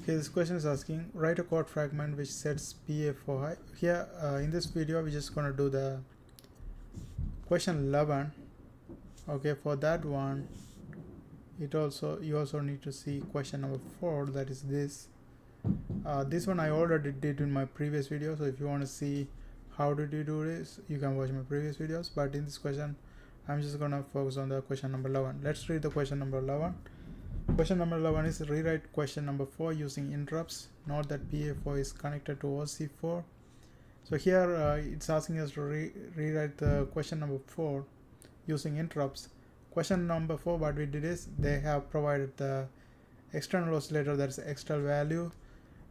Okay, this question is asking, write a code fragment which sets PA4 high. Here in this video we're just going to do the question 11. Okay, for that one you also need to see question number 4, that is this. This one I already did in my previous video, so if you want to see how did you do this, you can watch my previous videos, but in this question I'm just gonna focus on the question number 11. Let's read the question number 11. Question number 11 is rewrite question number 4 using interrupts. Note that PA4 is connected to OC4. So here it's asking us to rewrite the question number 4 using interrupts. Question number 4, what we did is they have provided the external oscillator, that's external value,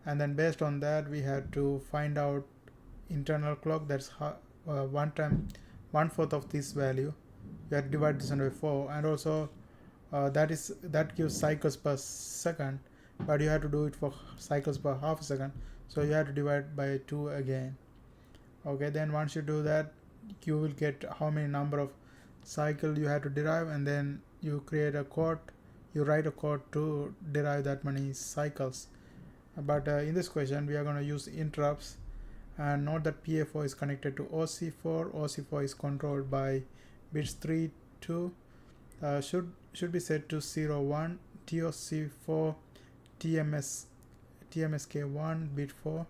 and then based on that we had to find out internal clock, that's 1/4 of this value. We have to divide this by 4, and also that gives cycles per second, but you have to do it for cycles per half a second, so you have to divide by 2 again. Okay, then once you do that, you will get how many number of cycle you have to derive, and then you create a code, you write a code to derive that many cycles. But in this question we are going to use interrupts, and note that PA4 is connected to OC4. OC4 is controlled by bits 3, 2, should be set to 0, 1, TOC4, TMSK1 bit 4,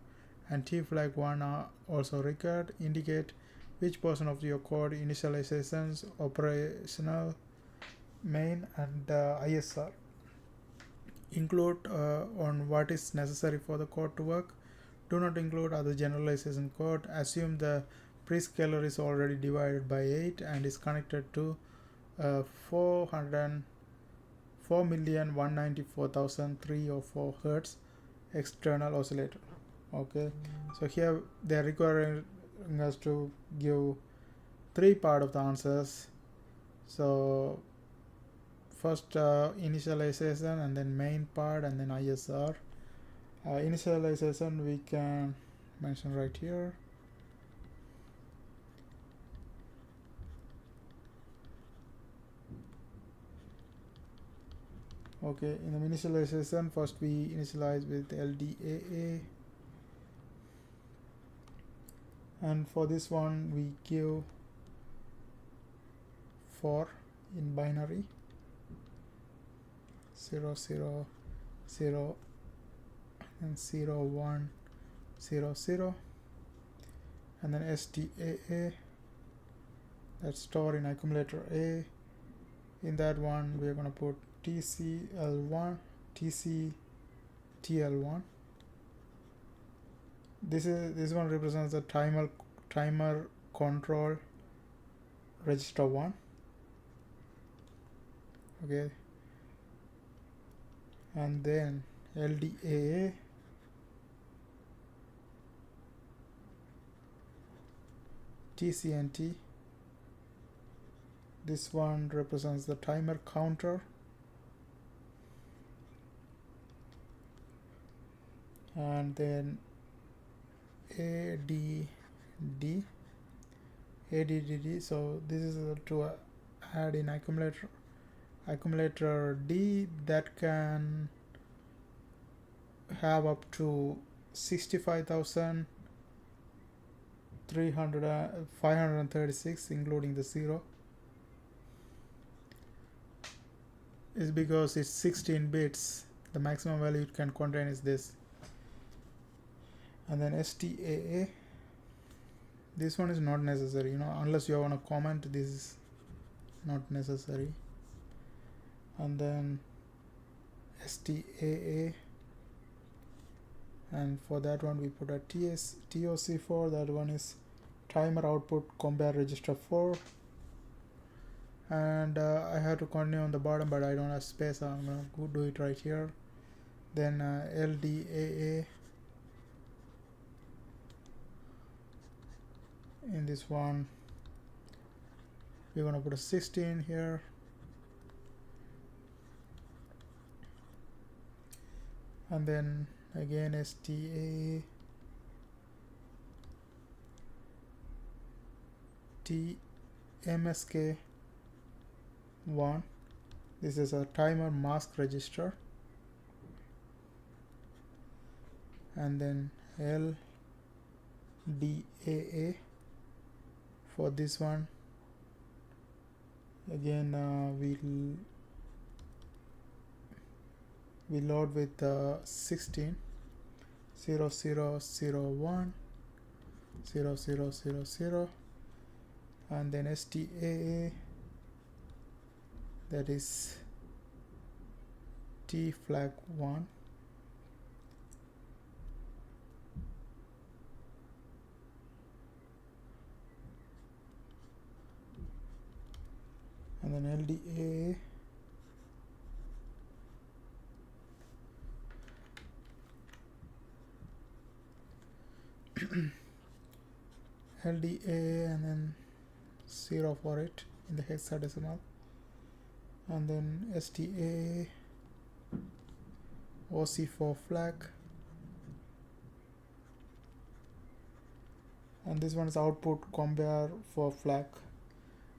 and T flag 1 are also required. Indicate which portion of your code, initializations, operational, main, and ISR. Include on what is necessary for the code to work. Do not include other generalization code. Assume the prescaler is already divided by 8 and is connected to 4,194,304 Hertz external oscillator. Okay, so here they are requiring us to give 3 part of the answers. So first initialization, and then main part, and then ISR. Initialization we can mention right here. Okay, in the initialization, first we initialize with LDAA, and for this one we give 4 in binary, 0 0 0 and 0 1 0 0, and then STAA, that's store in accumulator A. In that one we are going to put TCL1, TL1. This one represents the timer control register 1. Okay, and then LDAA, TCNT. This one represents the timer counter, and then ADD. So this is to add in accumulator D, that can have up to 65,536 including the 0. Is because it's 16 bits, the maximum value it can contain is this. And then STAA, this one is not necessary, unless you want to comment, this is not necessary. And then STAA, and for that one we put a TOC4, that one is timer output compare register 4. And I have to continue on the bottom, but I don't have space, so I'm going to do it right here. Then LDAA, in this one we're going to put a 16 here, and then again STAA, TMSK1, this is a timer mask register, and then LDAA for this one. Again we load with 16 0 0 0 1 0 0 0 0, and then STAA, that is T flag 1, and then LDAA, LDAA, and then 0 for it in the hexadecimal, and then STA OC4 flag, and this one is output compare for flag.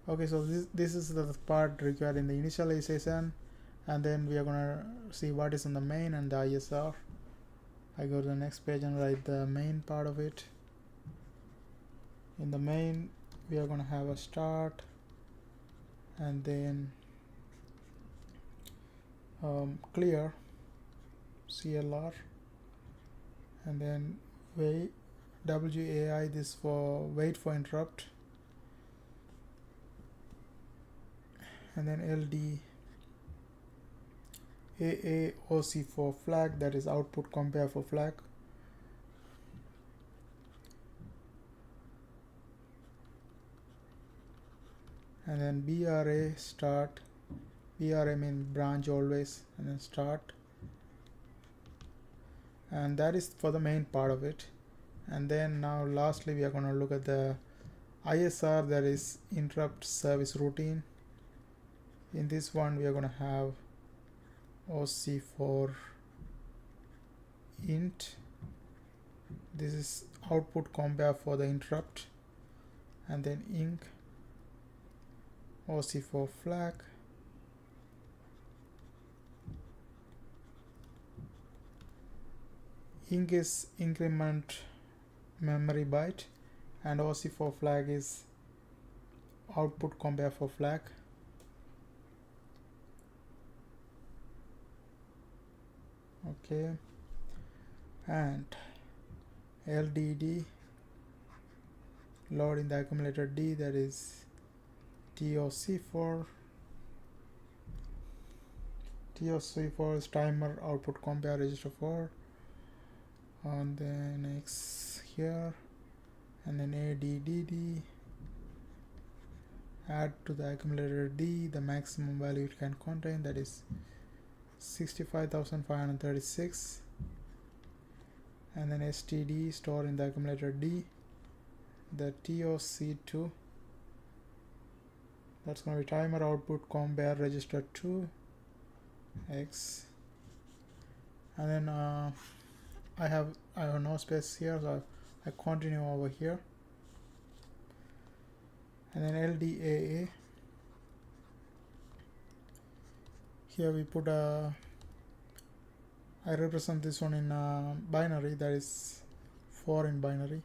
Okay, so this is the part required in the initialization, and then we are gonna see what is in the main and the ISR. I go to the next page and write the main part of it. In the main we are gonna have a start, and then clear CLR, and then wait WAI, this for wait for interrupt, and then LDAA OC4 flag, that is output compare for flag, and then BRA start. BRA means branch always, and then start, and that is for the main part of it. And then now lastly we are going to look at the ISR, that is interrupt service routine. In this one we are going to have OC4 int, this is output compare for the interrupt, and then inc OC4 flag, inc is increment memory byte, and OC4 flag is output compare for flag. Okay, and LDD load in the accumulator D, that is TOC4. TOC4 is timer output compare register 4, and then X here, and then ADDD add to the accumulator D the maximum value it can contain, that is 65,536, and then STD store in the accumulator D the TOC2, that's going to be timer output compare register 2 X, and then I have no space here, so I continue over here, and then LDAA, here we put I represent this one in binary, that is 4 in binary,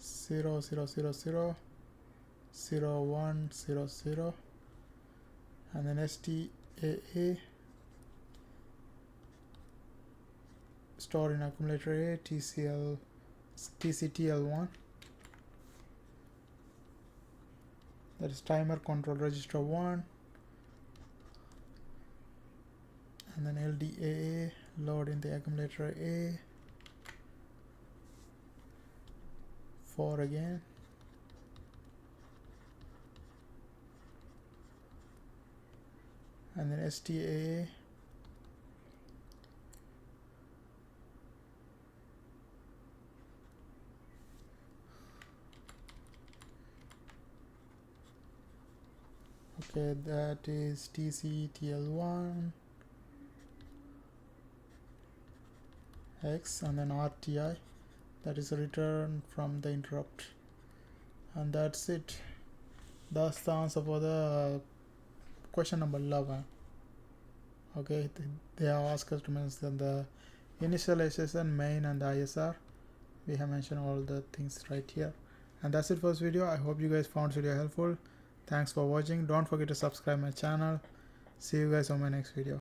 0 0 0 0 0 1 0 0, and then STAA store in accumulator A TCTL1, that is timer control register 1, and then LDAA load in the accumulator A 4 again, and then STAA okay, that is TCTL1 X, and then RTI, that is a return from the interrupt, and that's it. That's the answer for the question number 11. Okay, they have asked us to mention the initialization, main, and the ISR. We have mentioned all the things right here. And that's it for this video. I hope you guys found this video helpful. Thanks for watching. Don't forget to subscribe my channel. See you guys on my next video.